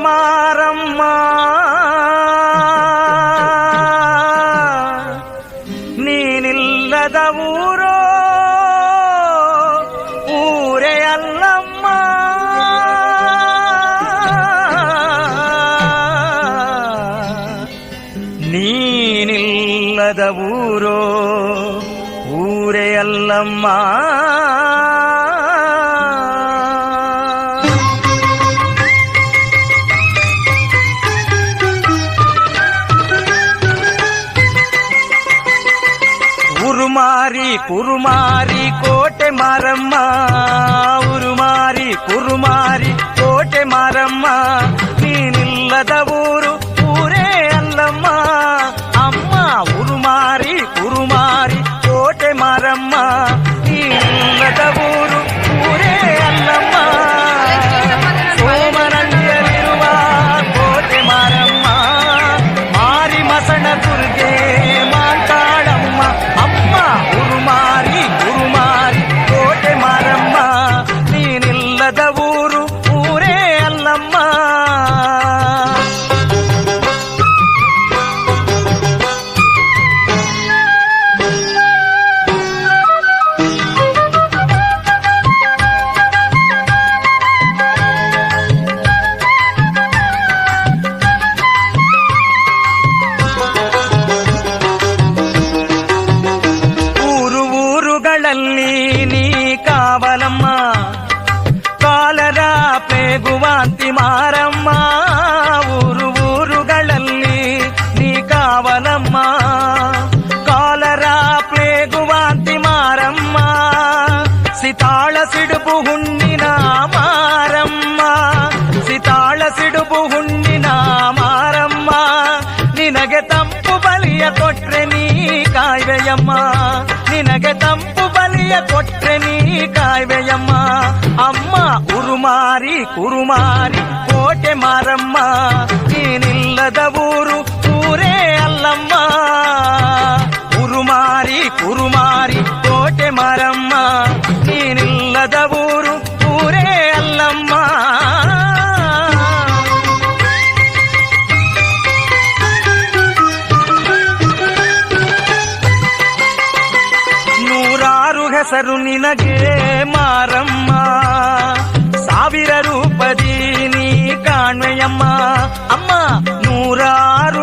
ಮಾರಮ್ಮ ನೀನಿಲ್ಲದ ಊರೋ ಊರೇ ಅಲ್ಲಮ್ಮ ನೀನಿಲ್ಲದ ಊರೋ ಊರೇ ಅಲ್ಲಮ್ಮ ಉರುಮಾರಿ ಕುರುಮಾರಿ ಕೋಟೆ ಮಾರಮ್ಮ ಉರುಮಾರಿ ಕುರುಮಾರಿ ಕೋಟೆ ಮಾರಮ್ಮ ನೀನಿಲ್ಲದ ಊರು ಊರೇ ಅಲ್ಲಮ್ಮ ಅಮ್ಮ ಉರುಮಾರಿ ಕುರುಮಾರಿ ಕೋಟೆ ಮಾರಮ್ಮ ನೀನಿಲ್ಲದ ಊರು ಊರೇ ಅಲ್ಲಮ್ಮ ಸೋಮನಂದಿಯಲ್ಲಿರುವ ಕೋಟೆ ಮಾರಮ್ಮ ಮಾರಿ ಮಸಣ ದುರ್ಗೆ ಮಾತಾಡಮ್ಮ ಅಮ್ಮ ಉರುಮಾರಿ ಉರುಮಾರಿ ಕೋಟೆ ಮಾರಮ್ಮ ನೀನಿಲ್ಲದ ಊರು ಊರೇ ಅಲ್ಲಮ್ಮ ನೀ ಕಾವಲಮ್ಮ ಕಾಲರ ಪ್ಲೇಗುವಾಂತಿ ಮಾರಮ್ಮ ಊರು ಊರುಗಳಲ್ಲಿ ನೀ ಕಾವಲಮ್ಮ ಕಾಲರ ಪ್ಲೇಗುವಾಂತಿ ಮಾರಮ್ಮ ಸಿತಾಳ ಸಿಡುಬು ಹುಣ್ಣಿನ ಮಾರಮ್ಮ ಸಿತಾಳ ಸಿಡುಬು ಹುಣ್ಣಿನ ಮಾರಮ್ಮ ನಿನಗೆ ತಂಪು ಬಲಿಯ ಕೊಟ್ರೆ ನೀ ಕಾಯ್ವೆಯಮ್ಮ ನಿನಗೆ ತಂಪು ಬಲಿಯ ಕೊಟ್ರೆ ನೀ ಕಾಯ್ವೆಯಮ್ಮ ಅಮ್ಮ ಉರುಮಾರಿ ಕುರುಮಾರಿ ಕೋಟೆ ಮಾರಮ್ಮ ನೀನಿಲ್ಲದ ಊರು ಊರೇ ಅಲ್ಲಮ್ಮ ಉರುಮಾರಿ ಕುರುಮಾರಿ ಕೋಟೆ ಮಾರಮ್ಮ ನೀನಿಲ್ಲದ ಊರು ಊರೇ ಅಲ್ಲಮ್ಮ ಹೆಸರು ನಿನಗೆ ಮಾರಮ್ಮ ಸಾವಿರ ರೂಪದಿ ನೀ ಕಾಣ್ವೆಯಮ್ಮ ಅಮ್ಮ ನೂರಾರು